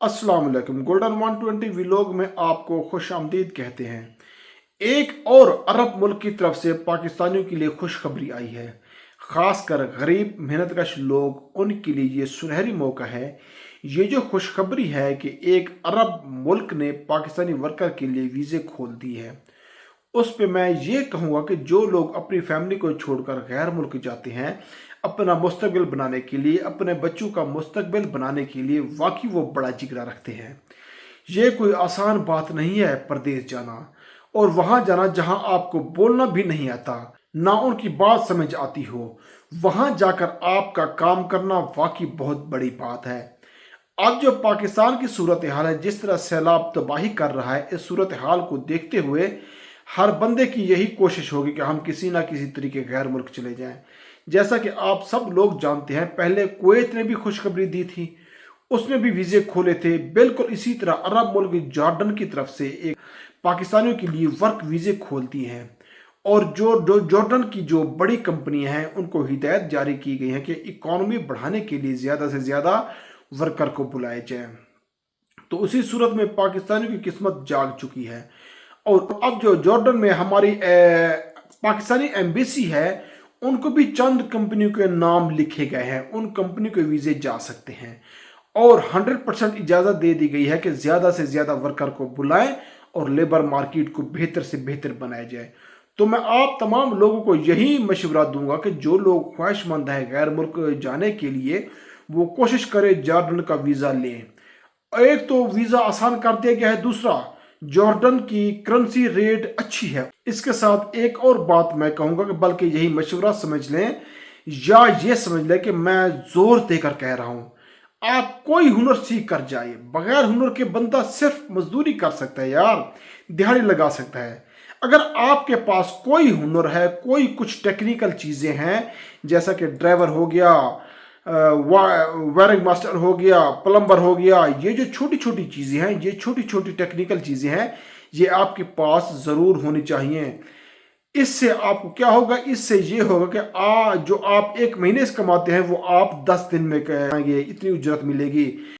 अस्सलाम वालेकुम। Golden 120 vlog में आपको खुश आमदीद कहते हैं। एक और अरब मुल्क की तरफ से पाकिस्तानियों के लिए खुशखबरी आई है। ख़ासकर गरीब मेहनतकश लोग, उनके लिए ये सुनहरी मौका है। ये जो खुशखबरी है कि एक अरब मुल्क ने पाकिस्तानी वर्कर के लिए वीज़े खोल दी है। उस पे मैं ये कहूँगा कि जो लोग अपनी फैमिली को छोड़कर गैर मुल्क जाते हैं अपना मुस्तकबिल बनाने के लिए, अपने बच्चों का मुस्तकबिल बनाने के लिए, वाकई वो बड़ा जिगरा रखते हैं। ये कोई आसान बात नहीं है परदेश जाना और वहाँ जाना जहाँ आपको बोलना भी नहीं आता, ना उनकी बात समझ आती हो। वहाँ जाकर आपका काम करना वाकई बहुत बड़ी बात है। अब जो पाकिस्तान की सूरत हाल है, जिस तरह सैलाब तबाही कर रहा है, इस सूरत हाल को देखते हुए हर बंदे की यही कोशिश होगी कि हम किसी ना किसी तरीके गैर मुल्क चले जाएं। जैसा कि आप सब लोग जानते हैं, पहले कुवैत ने भी खुशखबरी दी थी, उसने भी वीज़े खोले थे। बिल्कुल इसी तरह अरब मुल्क जॉर्डन की तरफ से एक पाकिस्तानियों के लिए वर्क वीज़े खोलती हैं और जो जॉर्डन की जो बड़ी कंपनियां हैं उनको हिदायत जारी की गई है कि इकॉनमी बढ़ाने के लिए ज़्यादा से ज़्यादा वर्कर को बुलाया जाए। तो उसी सूरत में पाकिस्तानियों की किस्मत जाग चुकी है और अब जो जॉर्डन में हमारी पाकिस्तानी एम्बेसी है, उनको भी चंद कंपनियों के नाम लिखे गए हैं। उन कंपनियों के वीज़े जा सकते हैं और 100% इजाज़त दे दी गई है कि ज़्यादा से ज़्यादा वर्कर को बुलाएं और लेबर मार्केट को बेहतर से बेहतर बनाया जाए। तो मैं आप तमाम लोगों को यही मशवरा दूंगा कि जो लोग ख्वाहिशमंद हैं गैर मुल्क जाने के लिए, वो कोशिश करें जॉर्डन का वीज़ा लें। एक तो वीज़ा आसान कर दिया गया है, दूसरा जॉर्डन की करेंसी रेट अच्छी है। इसके साथ एक और बात मैं कहूँगा कि बल्कि यही मशवरा समझ लें या ये समझ लें कि मैं जोर देकर कह रहा हूँ, आप कोई हुनर सीख कर जाइए। बगैर हुनर के बंदा सिर्फ मजदूरी कर सकता है यार, दिहाड़ी लगा सकता है। अगर आपके पास कोई हुनर है, कोई कुछ टेक्निकल चीज़ें हैं, जैसा कि ड्राइवर हो गया, वायरिंग मास्टर हो गया, प्लम्बर हो गया, ये जो छोटी छोटी चीज़ें हैं, ये छोटी छोटी टेक्निकल चीज़ें हैं, ये आपके पास ज़रूर होनी चाहिए। इससे आपको क्या होगा, इससे ये होगा कि जो आप एक महीने से कमाते हैं वो आप 10 दिन में कमाएंगे, इतनी उजरत मिलेगी।